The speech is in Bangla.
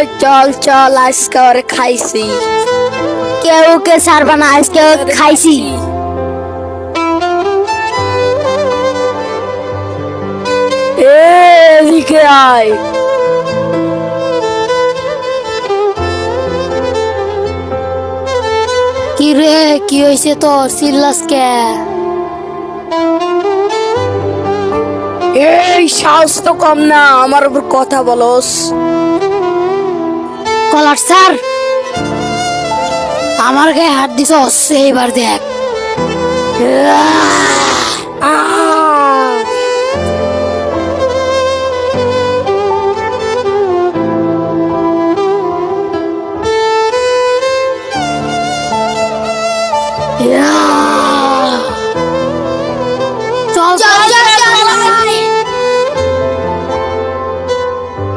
ওই চল চল আজকে ওরে খাইছি। কেউ কে ছাড়বা না, আজকে খাইছি। এদিকে আয়। কি রে, কি হয়েছে তোর? চিল্লাস কে? এই সাহস তো কম না, আমার উপর কথা বলস। কলার স্যার, আমার গায়ে হাত দিছস, এইবার দেখ। আহ